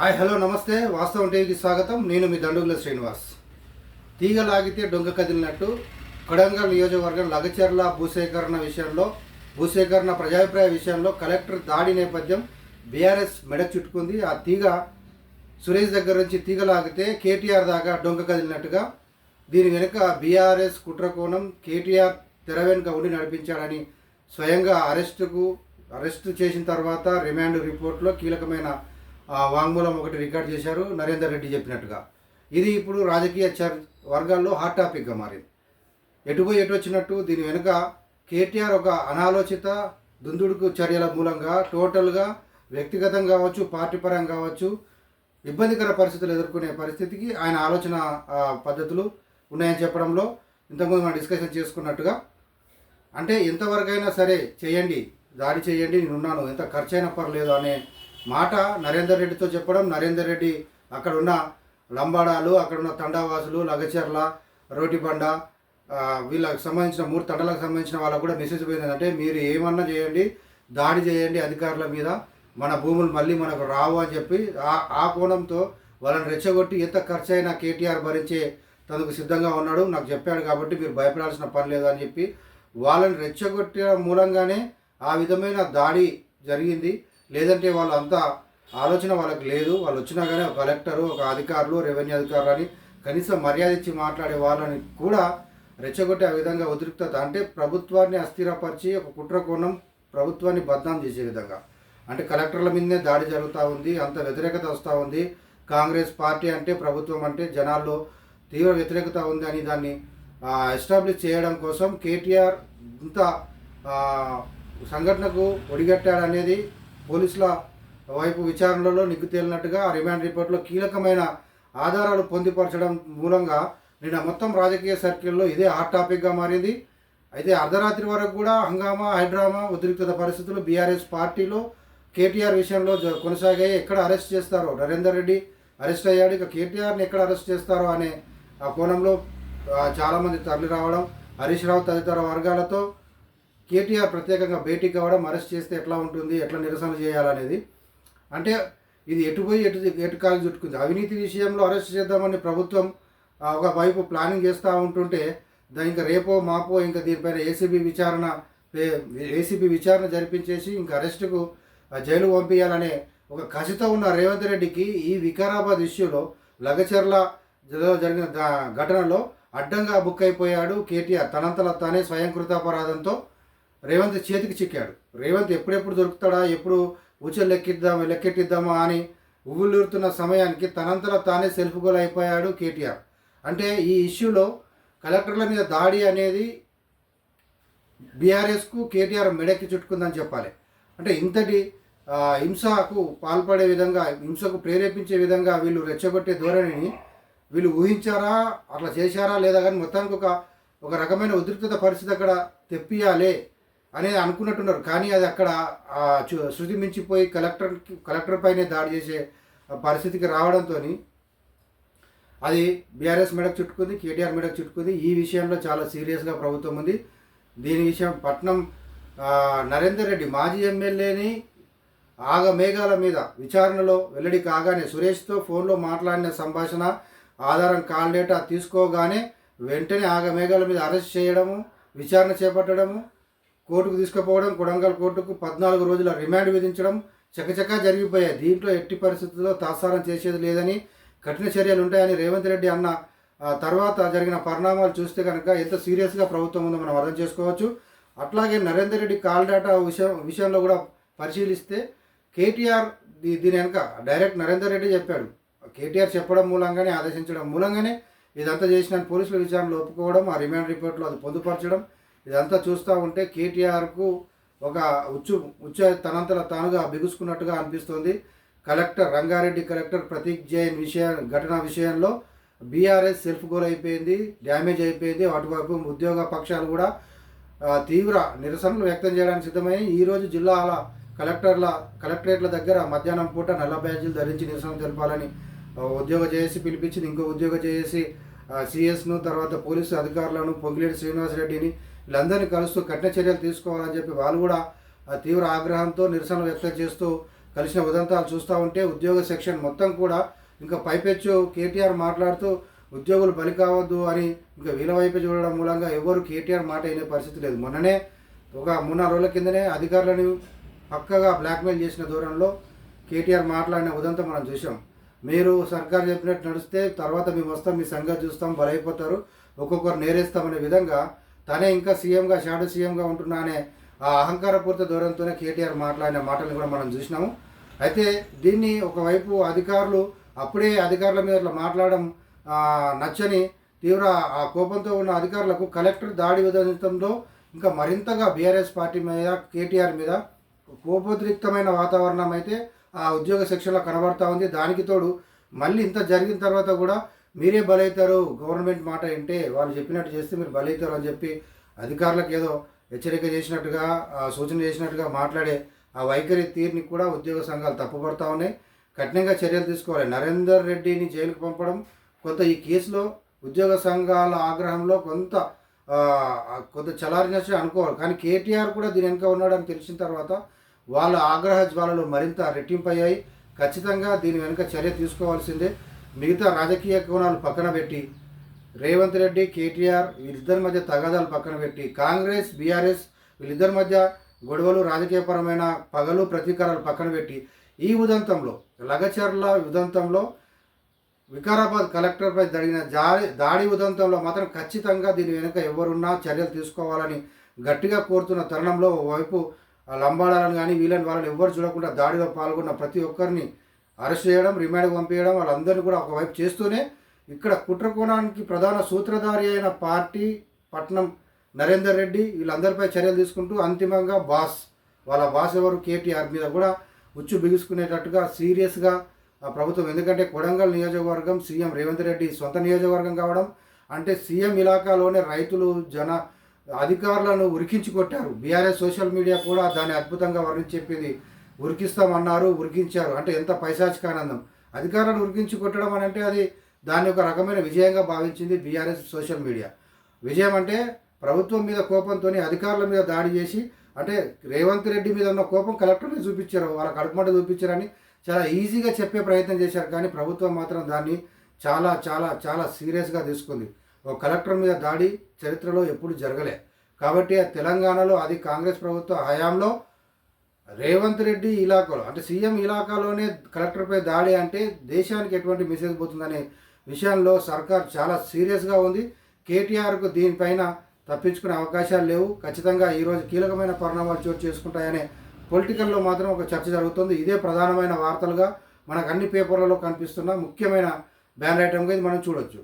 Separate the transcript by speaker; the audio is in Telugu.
Speaker 1: హాయ్ హలో నమస్తే వాస్తవం టీవీకి స్వాగతం. నేను మీ దండుగుల శ్రీనివాస్. తీగ లాగితే డొంక కదిలినట్టు కొడంగల్ నియోజకవర్గం లగచర్ల భూసేకరణ ప్రజాభిప్రాయ విషయంలో కలెక్టర్ దాడి నేపథ్యం బీఆర్ఎస్ మెడకు చుట్టుకుంది. ఆ తీగ సురేష్ దగ్గర నుంచి తీగ లాగితే కేటీఆర్ దాకా డొంక కదిలినట్టుగా దీని వెనుక బీఆర్ఎస్ కుట్రకోణం, కేటీఆర్ తెర వెనుక ఉండి నడిపించాడని స్వయంగా అరెస్టు చేసిన తర్వాత రిమాండ్ రిపోర్ట్లో కీలకమైన వాంగ్మూలం ఒకటి రికార్డ్ చేశారు నరేందర్ రెడ్డి చెప్పినట్టుగా. ఇది ఇప్పుడు రాజకీయ వర్గాల్లో హాట్ టాపిక్గా మారింది. ఎటు వచ్చినట్టు దీని వెనుక కేటీఆర్ ఒక అనాలోచిత దుందుడుకు చర్యల మూలంగా టోటల్గా వ్యక్తిగతంగా కావచ్చు, పార్టీ పరంగా కావచ్చు, ఇబ్బందికర పరిస్థితులు ఎదుర్కొనే పరిస్థితికి ఆయన ఆలోచన పద్ధతులు ఉన్నాయని చెప్పడంలో ఇంతకుముందు మనం డిస్కషన్ చేసుకున్నట్టుగా, అంటే ఎంతవరకైనా సరే చేయండి, దాడి చేయండి, నేనున్నాను, ఎంత ఖర్చు అయినా పర్లేదు అనే మాట నరేందర్ రెడ్డితో చెప్పడం. నరేందర్ రెడ్డి అక్కడున్న లంబాడాలు, అక్కడున్న తండావాసులు, లగచర్ల, రోటిబండ వీళ్ళకి సంబంధించిన 3 తండాలకు సంబంధించిన వాళ్ళకు కూడా మెసేజ్ పోయింది. అంటే మీరు ఏమన్నా చేయండి, దాడి చేయండి అధికారుల మీద, మన భూములు మళ్ళీ మనకు రావు అని చెప్పి ఆ కోణంతో వాళ్ళని రెచ్చగొట్టి ఎంత ఖర్చు అయినా కేటీఆర్ భరించే తనకు సిద్ధంగా ఉన్నాడు, నాకు చెప్పాడు కాబట్టి మీరు భయపడాల్సిన పని లేదు అని చెప్పి వాళ్ళని రెచ్చగొట్టడం మూలంగానే ఆ విధమైన దాడి జరిగింది. లేదంటే వాళ్ళంతా ఆలోచన వాళ్ళకి లేదు. వాళ్ళు వచ్చినా కానీ ఒక కలెక్టరు, ఒక అధికారులు, రెవెన్యూ అధికారులు అని కనీసం మర్యాద ఇచ్చి మాట్లాడే వాళ్ళని కూడా రెచ్చగొట్టే ఆ విధంగా ఉద్రిక్తత, అంటే ప్రభుత్వాన్ని అస్థిరపరిచి ఒక కుట్రకోణం ప్రభుత్వాన్ని బద్నాం చేసే విధంగా, అంటే కలెక్టర్ల మీదనే దాడి జరుగుతూ ఉంది, అంత వ్యతిరేకత వస్తూ ఉంది. కాంగ్రెస్ పార్టీ అంటే, ప్రభుత్వం అంటే జనాల్లో తీవ్ర వ్యతిరేకత ఉంది అని దాన్ని ఎస్టాబ్లిష్ చేయడం కోసం కేటీఆర్ ఇంత సంఘటనకు ఒడిగట్టాడనేది పోలీసుల వైపు విచారణలో నిగ్గు తేలినట్టుగా రిమాండ్ రిపోర్ట్లో కీలకమైన ఆధారాలు పొందుపరచడం మూలంగా నిన్న మొత్తం రాజకీయ సర్కిల్లో ఇదే హాట్ టాపిక్గా మారింది. అయితే అర్ధరాత్రి వరకు కూడా హంగామా, హైడ్రామా, ఉద్రిక్తత పరిస్థితులు బీఆర్ఎస్ పార్టీలో కేటీఆర్ విషయంలో కొనసాగాయి. ఎక్కడ అరెస్ట్ చేస్తారో, నరేందర్ రెడ్డి అరెస్ట్ అయ్యాడు, ఇక కేటీఆర్ని ఎక్కడ అరెస్ట్ చేస్తారో అనే ఆ కోణంలో చాలామంది తరలి రావడం, హరీష్ రావు తదితర వర్గాలతో కేటీఆర్ ప్రత్యేకంగా భేటీ కావడం, అరెస్ట్ చేస్తే ఎట్లా ఉంటుంది, ఎట్లా నిరసన చేయాలనేది. అంటే ఇది ఎటు కాలు చుట్టుకుంది. అవినీతి విషయంలో అరెస్ట్ చేద్దామని ప్రభుత్వం ఒకవైపు ప్లానింగ్ చేస్తూ ఉంటుంటే దాని ఇంకా రేపో మాపో ఇంకా దీనిపైన ఏసీబీ విచారణ జరిపించేసి ఇంకా అరెస్టుకు జైలు పంపించాలనే ఒక కసితో ఉన్న రేవంత్ రెడ్డికి ఈ వికారాబాద్ ఇష్యూలో లగచర్ల జరిగిన ఘటనలో అడ్డంగా బుక్ అయిపోయాడు కేటీఆర్. తనంతలా తానే స్వయంకృతాపరాధంతో రేవంత్ చేతికి చిక్కాడు. రేవంత్ ఎప్పుడెప్పుడు దొరుకుతాడా, ఎప్పుడు ఊచలు లెక్కెట్టిద్దామా అని ఉవ్వులూరుతున్న సమయానికి తనంతలా తానే సెల్ఫ్ గోల్ అయిపోయాడు కేటీఆర్. అంటే ఈ ఇష్యూలో కలెక్టర్ల మీద దాడి అనేది బీఆర్ఎస్కు కేటీఆర్ మెడెక్కి చుట్టుకుందని చెప్పాలి. అంటే ఇంతటి హింసకు పాల్పడే విధంగా, హింసకు ప్రేరేపించే విధంగా వీళ్ళు రెచ్చగొట్టే ధోరణిని వీళ్ళు ఊహించారా, అట్లా చేశారా లేదా, కానీ మొత్తానికి ఒక రకమైన ఉద్రిక్తత పరిస్థితి అక్కడ తెప్పియాలే అనేది అనుకున్నట్టున్నారు. కానీ అది అక్కడ శృతి మించిపోయి కలెక్టర్ పైనే దాడి చేసే పరిస్థితికి రావడంతో అది బీఆర్ఎస్ మెడకు చుట్టుకుంది, కేటీఆర్ మెడకు చుట్టుకుంది. ఈ విషయంలో చాలా సీరియస్గా ప్రభుత్వం ఉంది. దీని విషయం పట్నం నరేందర్ రెడ్డి మాజీ ఎమ్మెల్యేని ఆగమేఘాల మీద విచారణలో వెల్లడి కాగానే సురేష్తో ఫోన్లో మాట్లాడిన సంభాషణ ఆధారం కాల్ డేటా తీసుకోగానే వెంటనే ఆగమేఘాల మీద అరెస్ట్ చేయడము, విచారణ చేపట్టడము, కోర్టుకు తీసుకుపోవడం, కొడంగల్ కోర్టుకు 14 రోజుల రిమాండ్ విధించడం చకచకా జరిగిపోయాయి. దీంట్లో ఎట్టి పరిస్థితుల్లో తాత్సారం చేసేది లేదని, కఠిన చర్యలు ఉంటాయని రేవంత్ రెడ్డి అన్న తర్వాత జరిగిన పరిణామాలు చూస్తే కనుక ఎంత సీరియస్గా ప్రభుత్వం ఉందో మనం అర్థం చేసుకోవచ్చు. అట్లాగే నరేందర్ రెడ్డి కాల్ డేటా విషయంలో కూడా పరిశీలిస్తే కేటీఆర్ దీని వెనక డైరెక్ట్ నరేందర్ రెడ్డి చెప్పాడు. కేటీఆర్ చెప్పడం మూలంగానే, ఆదేశించడం మూలంగానే ఇదంతా చేసిన పోలీసుల విచారణలో ఒప్పుకోవడం, ఆ రిమాండ్ రిపోర్ట్లో అది పొందుపరచడం, ఇదంతా చూస్తూ ఉంటే కేటీఆర్కు ఒక ఉచ్చు తనంతలా తానుగా బిగుసుకున్నట్టుగా అనిపిస్తోంది. రంగారెడ్డి కలెక్టర్ ప్రతీక్ జైన్ ఘటన విషయంలో బీఆర్ఎస్ సెల్ఫ్ గోల్ అయిపోయింది, డ్యామేజ్ అయిపోయింది. అటువైపు ఉద్యోగ పక్షాలు కూడా తీవ్ర నిరసనలు వ్యక్తం చేయడానికి సిద్ధమై ఈరోజు జిల్లాల కలెక్టరేట్ల దగ్గర మధ్యాహ్నం పూట నల్ల బ్యాడ్జీలు ధరించి నిరసన తెలపాలని ఉద్యోగ చేసి పిలిపించింది. ఇంకో ఉద్యోగ చేసి సిఎస్ను, తర్వాత పోలీసు అధికారులను, పొంగిలేటి శ్రీనివాసరెడ్డిని వీళ్ళందరినీ కలుస్తూ కఠిన చర్యలు తీసుకోవాలని చెప్పి వాళ్ళు కూడా తీవ్ర ఆగ్రహంతో నిరసన వ్యక్తం చేస్తూ కలిసిన ఉదంతాలు చూస్తూ ఉంటే ఉద్యోగ సెక్షన్ మొత్తం కూడా ఇంకా పైపెచ్చు కేటీఆర్ మాట్లాడుతూ ఉద్యోగులు బలి కావద్దు అని ఇంకా వీళ్ళ వైపు చూడడం మూలంగా ఎవరు కేటీఆర్ మాట అయిన పరిస్థితి లేదు. మొన్ననే ఒక 3-4 రోజుల కిందనే అధికారులను పక్కగా బ్లాక్మెయిల్ చేసిన దూరంలో కేటీఆర్ మాట్లాడిన ఉదంతం మనం చూసాం. మీరు సర్కారు చెప్పినట్టు నడిస్తే తర్వాత మేము వస్తాం, మీ సంగతి చూస్తాం, బలైపోతారు, ఒక్కొక్కరు నేరేస్తామనే విధంగా తనే ఇంకా సీఎంగా షాడో సీఎంగా ఉంటున్నా అనే ఆ అహంకారపూరిత ధోరణితోనే కేటీఆర్ మాట్లాడిన మాటలు కూడా మనం చూసినాము. అయితే దీన్ని ఒకవైపు అధికారులు అప్పుడే అధికారుల మీద ఇట్లా మాట్లాడడం నచ్చని తీవ్ర ఆ కోపంతో ఉన్న అధికారులకు కలెక్టర్ దాడి ఉదంతంలో ఇంకా మరింతగా బీఆర్ఎస్ పార్టీ మీద కేటీఆర్ మీద కోపోద్రిక్తమైన వాతావరణం అయితే ఆ ఉద్యోగ సెక్షన్లో కనబడతా ఉంది. దానికి తోడు మళ్ళీ ఇంత జరిగిన తర్వాత కూడా మీరే బలవుతారు, గవర్నమెంట్ మాట వింటే వాళ్ళు చెప్పినట్టు చేస్తే మీరు బలవుతారు అని చెప్పి అధికారులకు ఏదో హెచ్చరిక చేసినట్టుగా సూచన చేసినట్టుగా మాట్లాడే ఆ వైఖరి తీరుని కూడా ఉద్యోగ సంఘాలు తప్పుపడతా ఉన్నాయి. కఠినంగా చర్యలు తీసుకోవాలి. నరేందర్ రెడ్డిని జైలుకు పంపడం కొంత ఈ కేసులో ఉద్యోగ సంఘాల ఆగ్రహంలో కొంత చలారినట్టు అనుకోవాలి. కానీ కేటీఆర్ కూడా దీని వెనుక ఉన్నాడని తెలిసిన తర్వాత వాళ్ళ ఆగ్రహ జ్వాలలు మరింత రెట్టింపయ్యాయి. ఖచ్చితంగా దీని వెనుక చర్య తీసుకోవాల్సిందే. మిగతా రాజకీయ కోణాలు పక్కన పెట్టి రేవంత్ రెడ్డి కేటీఆర్ వీళ్ళిద్దరి మధ్య తగాదాలు పక్కన పెట్టి కాంగ్రెస్ బీఆర్ఎస్ వీళ్ళిద్దరి మధ్య గొడవలు రాజకీయపరమైన పగలు ప్రతీకారాలు పక్కన పెట్టి ఈ ఉదంతంలో లగచర్ల ఉదంతంలో వికారాబాద్ కలెక్టర్పై జరిగిన దాడి ఉదంతంలో మాత్రం ఖచ్చితంగా దీని వెనుక ఎవరున్నా చర్యలు తీసుకోవాలని గట్టిగా కోరుతున్న తరుణంలో ఓవైపు లంబాడాలను కానీ వీళ్ళని వాళ్ళని ఎవరు చూడకుండా దాడిలో పాల్గొన్న ప్రతి ఒక్కరిని అరెస్ట్ చేయడం, రిమాండ్కి పంపించడం, వాళ్ళందరినీ కూడా ఒకవైపు చేస్తూనే ఇక్కడ కుట్రకోణానికి ప్రధాన సూత్రధారి అయిన పార్టీ పట్నం నరేందర్ రెడ్డి వీళ్ళందరిపై చర్యలు తీసుకుంటూ అంతిమంగా వాళ్ళ బాస్ ఎవరు కేటీఆర్ మీద కూడా ఉచ్చు బిగుసుకునేటట్టుగా సీరియస్గా ప్రభుత్వం, ఎందుకంటే కొడంగల్ నియోజకవర్గం సీఎం రేవంత్ రెడ్డి సొంత నియోజకవర్గం కావడం అంటే సీఎం ఇలాకాలోనే రైతులు అధికారులను ఉరికించి కొట్టారు. బీఆర్ఎస్ సోషల్ మీడియా కూడా దాన్ని అద్భుతంగా వర్ణించి చెప్పింది. ఉరికిస్తామన్నారు, ఉరికించారు అంటే ఎంత పైశాచికానందం. అధికారులను ఉరికించి కొట్టడం అని అంటే అది దాన్ని ఒక రకమైన విజయంగా భావించింది బీఆర్ఎస్ సోషల్ మీడియా. విజయం అంటే ప్రభుత్వం మీద కోపంతో అధికారుల మీద దాడి చేసి అంటే రేవంత్ రెడ్డి మీద ఉన్న కోపం కలెక్టర్ని చూపించారు, వాళ్ళ కడుపుమంట చూపించారని చాలా ఈజీగా చెప్పే ప్రయత్నం చేశారు. కానీ ప్రభుత్వం మాత్రం దాన్ని చాలా చాలా చాలా సీరియస్గా తీసుకుంది. ఒక కలెక్టర్ మీద దాడి చరిత్రలో ఎప్పుడు జరగలే. కాబట్టి తెలంగాణలో అది కాంగ్రెస్ ప్రభుత్వ హయాంలో రేవంత్ రెడ్డి ఇలాకాలో అంటే సీఎం ఇలాకాలోనే కలెక్టర్పై దాడి అంటే దేశానికి ఎటువంటి మెసేజ్ పోతుందనే విషయంలో సర్కార్ చాలా సీరియస్గా ఉంది. కేటీఆర్కు దీనిపైన తప్పించుకునే అవకాశాలు లేవు. ఖచ్చితంగా ఈరోజు కీలకమైన పరిణామాలు చోటు చేసుకుంటాయనే పొలిటికల్లో మాత్రం ఒక చర్చ జరుగుతుంది. ఇదే ప్రధానమైన వార్తలుగా మనకు అన్ని పేపర్లలో కనిపిస్తున్న ముఖ్యమైన బ్యానర్ ఐటమ్గా ఇది మనం చూడొచ్చు.